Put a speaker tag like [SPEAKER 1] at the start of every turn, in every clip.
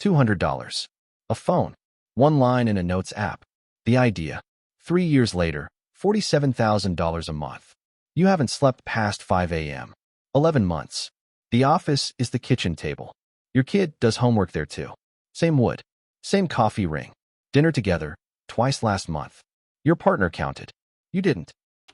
[SPEAKER 1] $200. A phone. One line in a notes app. The idea. 3 years later, $47,000 a month. You haven't slept past 5 a.m. 11 months. The office is the kitchen table. Your kid does homework there too. Same wood. Same coffee ring. Dinner together, twice last month. Your partner counted. You didn't.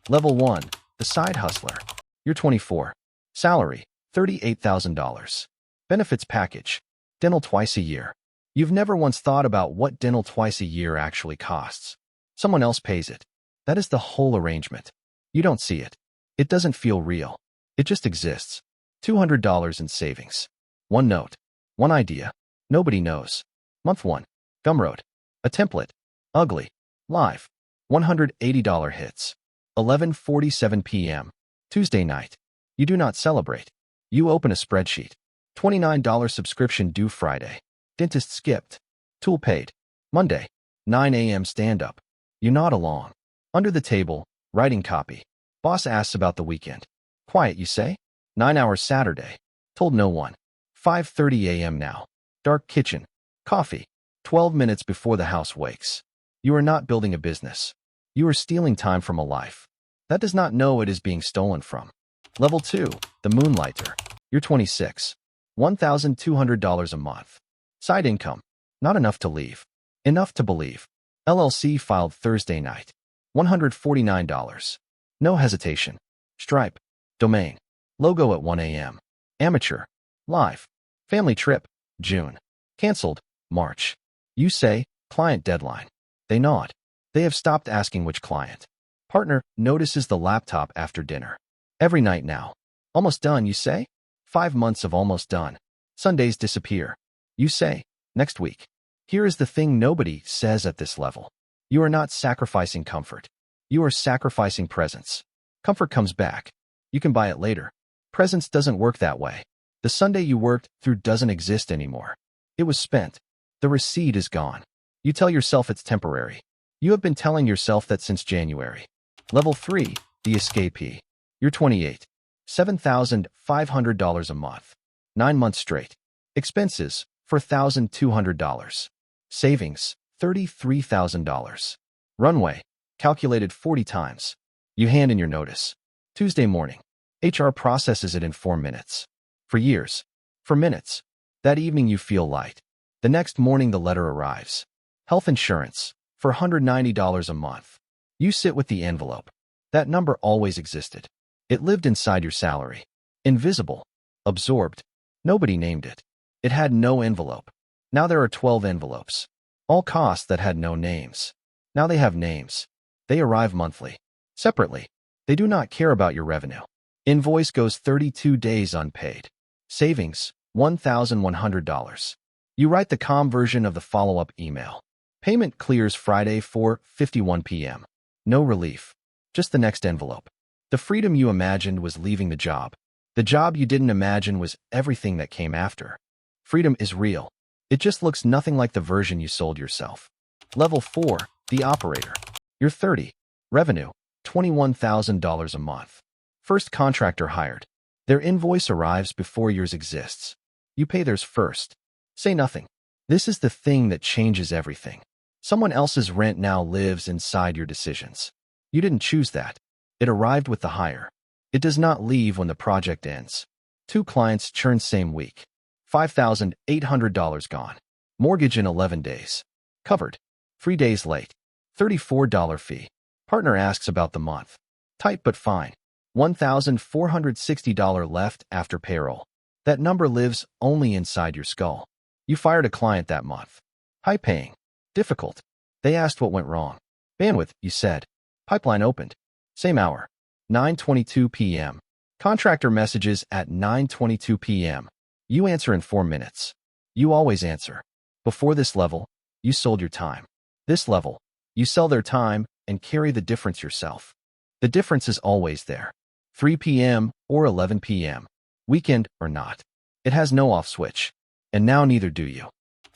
[SPEAKER 1] Level 1, the side hustler. You're 24. Salary, $38,000. Benefits package. Dental twice a year. You've never once thought about what dental twice a year actually costs. Someone else pays it. That is the whole arrangement. You don't see it. It doesn't feel real. It just exists. $200 in savings. One note. One idea. Nobody knows. Month 1. Gumroad. A template. Ugly. Live. $180 hits. 11:47 p.m. Tuesday night. You do not celebrate. You open a spreadsheet. $29 subscription due Friday. Dentist skipped. Tool paid. Monday. 9 a.m. stand-up. You nod along. Under the table, writing copy. Boss asks about the weekend. Quiet, you say? 9 hours Saturday. Told no one. 5:30 a.m. now. Dark kitchen. Coffee. 12 minutes before the house wakes. You are not building a business. You are stealing time from a life. That does not know it is being stolen from. Level 2, the moonlighter. You're 26. $1,200 a month. Side income. Not enough to leave. Enough to believe. LLC filed Thursday night. $149. No hesitation. Stripe. Domain. Logo at 1 a.m. Amateur. Live. Family trip. June. Cancelled. March. You say, client deadline. They nod. They have stopped asking which client. Partner notices the laptop after dinner. Every night now. Almost done, you say? 5 months of almost done. Sundays disappear. You say, next week. Here is the thing nobody says at this level. You are not sacrificing comfort. You are sacrificing presence. Comfort comes back. You can buy it later. Presence doesn't work that way. The Sunday you worked through doesn't exist anymore. It was spent. The receipt is gone. You tell yourself it's temporary. You have been telling yourself that since January. Level 3, the escapee. You're 28. $7,500 a month. 9 months straight. Expenses, $4,200. Savings, $33,000. Runway, calculated 40 times. You hand in your notice. Tuesday morning. HR processes it in 4 minutes. For years. For minutes. That evening you feel light. The next morning the letter arrives. Health insurance, for $190 a month. You sit with the envelope. That number always existed. It lived inside your salary. Invisible. Absorbed. Nobody named it. It had no envelope. Now there are 12 envelopes. All costs that had no names. Now they have names. They arrive monthly. Separately. They do not care about your revenue. Invoice goes 32 days unpaid. Savings, $1,100. You write the calm version of the follow-up email. Payment clears Friday 4:51 p.m. No relief. Just the next envelope. The freedom you imagined was leaving the job. The job you didn't imagine was everything that came after. Freedom is real. It just looks nothing like the version you sold yourself. Level 4, the operator. You're 30. Revenue, $21,000 a month. First contractor hired. Their invoice arrives before yours exists. You pay theirs first. Say nothing. This is the thing that changes everything. Someone else's rent now lives inside your decisions. You didn't choose that. It arrived with the hire. It does not leave when the project ends. 2 clients churn same week. $5,800 gone. Mortgage in 11 days. Covered. 3 days late. $34 fee. Partner asks about the month. Tight but fine. $1,460 left after payroll. That number lives only inside your skull. You fired a client that month. High paying. Difficult. They asked what went wrong. Bandwidth, you said. Pipeline opened. Same hour. 9:22 p.m. Contractor messages at 9:22 p.m. You answer in 4 minutes. You always answer. Before this level, you sold your time. This level, you sell their time and carry the difference yourself. The difference is always there. 3 p.m. or 11 p.m. Weekend or not. It has no off switch. And now neither do you.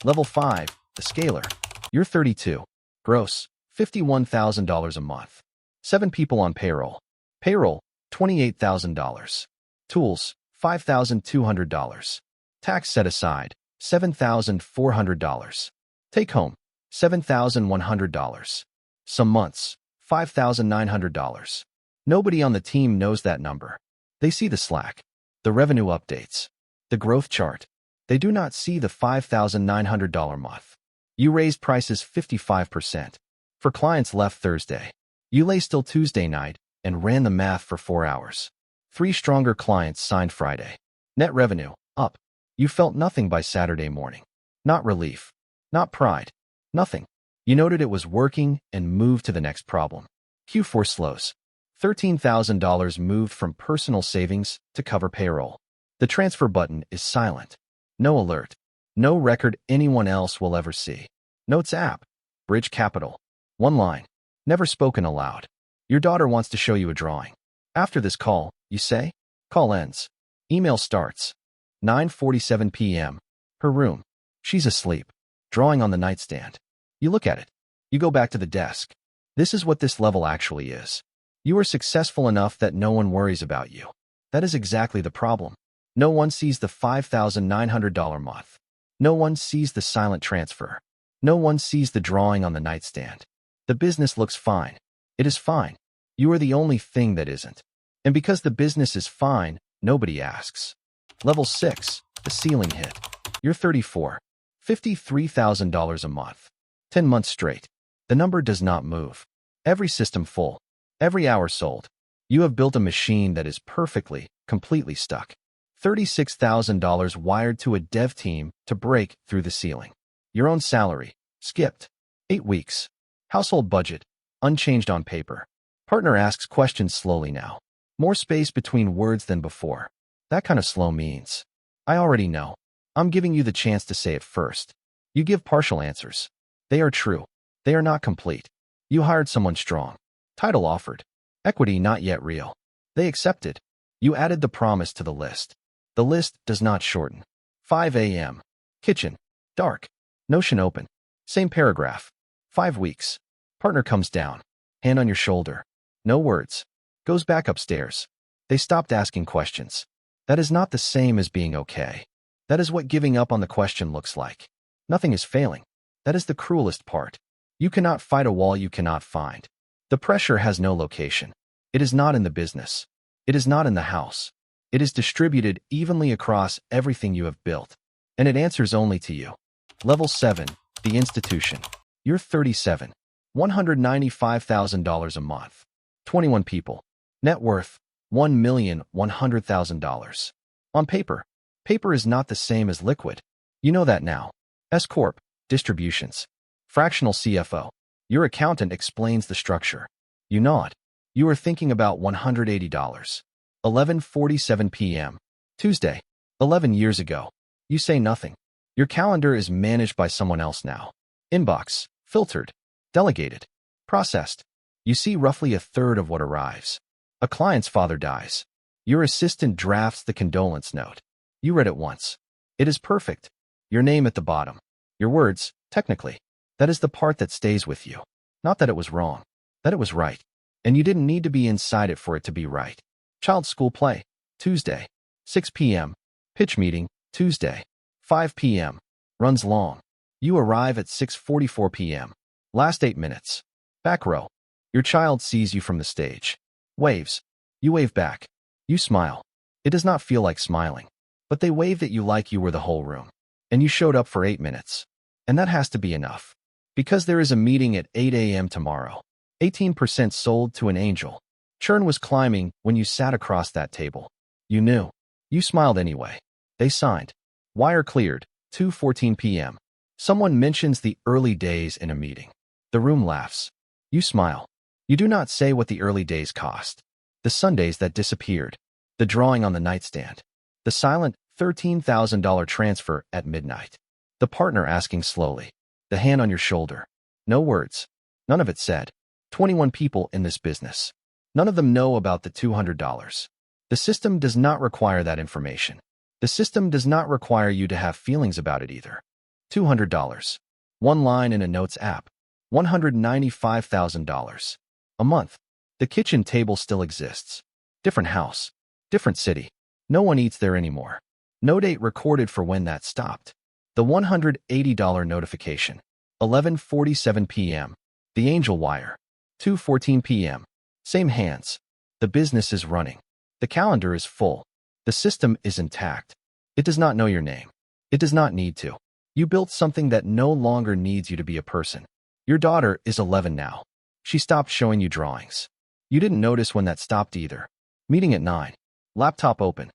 [SPEAKER 1] Level 5, the scaler. You're 32. Gross, $51,000 a month. 7 people on payroll. Payroll, $28,000. Tools, $5,200. Tax set aside, $7,400. Take home, $7,100. Some months, $5,900. Nobody on the team knows that number. They see the Slack, the revenue updates, the growth chart. They do not see the $5,900 month. You raised prices 55%. For clients left Thursday. You lay still Tuesday night and ran the math for 4 hours. 3 stronger clients signed Friday. Net revenue, up. You felt nothing by Saturday morning. Not relief. Not pride. Nothing. You noted it was working and moved to the next problem. Q4 slows. $13,000 moved from personal savings to cover payroll. The transfer button is silent. No alert. No record anyone else will ever see. Notes app. Bridge Capital. 1 line. Never spoken aloud. Your daughter wants to show you a drawing. After this call, you say, call ends. Email starts. 9:47 p.m. Her room. She's asleep. Drawing on the nightstand. You look at it. You go back to the desk. This is what this level actually is. You are successful enough that no one worries about you. That is exactly the problem. No one sees the $5,900 month. No one sees the silent transfer. No one sees the drawing on the nightstand. The business looks fine. It is fine. You are the only thing that isn't. And because the business is fine, nobody asks. Level 6, the ceiling hit. You're 34. $53,000 a month. 10 months straight. The number does not move. Every system full. Every hour sold. You have built a machine that is perfectly, completely stuck. $36,000 wired to a dev team to break through the ceiling. Your own salary, skipped. 8 weeks. Household budget, unchanged on paper. Partner asks questions slowly now. More space between words than before. That kind of slow means, I already know. I'm giving you the chance to say it first. You give partial answers. They are true. They are not complete. You hired someone strong. Title offered. Equity not yet real. They accepted. You added the promise to the list. The list does not shorten. 5 a.m. Kitchen. Dark. Notion open. Same paragraph. 5 weeks. Partner comes down. Hand on your shoulder. No words. Goes back upstairs. They stopped asking questions. That is not the same as being okay. That is what giving up on the question looks like. Nothing is failing. That is the cruelest part. You cannot fight a wall you cannot find. The pressure has no location. It is not in the business. It is not in the house. It is distributed evenly across everything you have built. And it answers only to you. Level 7, the institution. You're 37. $195,000 a month. 21 people. Net worth, $1,100,000. On paper. Paper is not the same as liquid. You know that now. S Corp. Distributions. Fractional CFO. Your accountant explains the structure. You nod. You are thinking about $180. 11:47 p.m. Tuesday. 11 years ago. You say nothing. Your calendar is managed by someone else now. Inbox. Filtered. Delegated. Processed. You see roughly a third of what arrives. A client's father dies. Your assistant drafts the condolence note. You read it once. It is perfect. Your name at the bottom. Your words, technically. That is the part that stays with you. Not that it was wrong. That it was right. And you didn't need to be inside it for it to be right. Child's school play. Tuesday. 6 p.m. Pitch meeting. Tuesday. 5 p.m. Runs long. You arrive at 6:44 p.m. Last 8 minutes. Back row. Your child sees you from the stage. Waves. You wave back. You smile. It does not feel like smiling. But they waved at you like you were the whole room. And you showed up for 8 minutes. And that has to be enough. Because there is a meeting at 8 a.m. tomorrow. 18% sold to an angel. Churn was climbing when you sat across that table. You knew. You smiled anyway. They signed. Wire cleared. 2:14 p.m. Someone mentions the early days in a meeting. The room laughs. You smile. You do not say what the early days cost. The Sundays that disappeared. The drawing on the nightstand. The silent $13,000 transfer at midnight. The partner asking slowly. The hand on your shoulder. No words. None of it said. 21 people in this business. None of them know about the $200. The system does not require that information. The system does not require you to have feelings about it either. $200. 1 line in a notes app. $195,000. A month. The kitchen table still exists. Different house. Different city. No one eats there anymore. No date recorded for when that stopped. The $180 notification. 11:47 p.m. The angel wire. 2:14 p.m. Same hands. The business is running. The calendar is full. The system is intact. It does not know your name. It does not need to. You built something that no longer needs you to be a person. Your daughter is 11 now. She stopped showing you drawings. You didn't notice when that stopped either. Meeting at 9. Laptop open.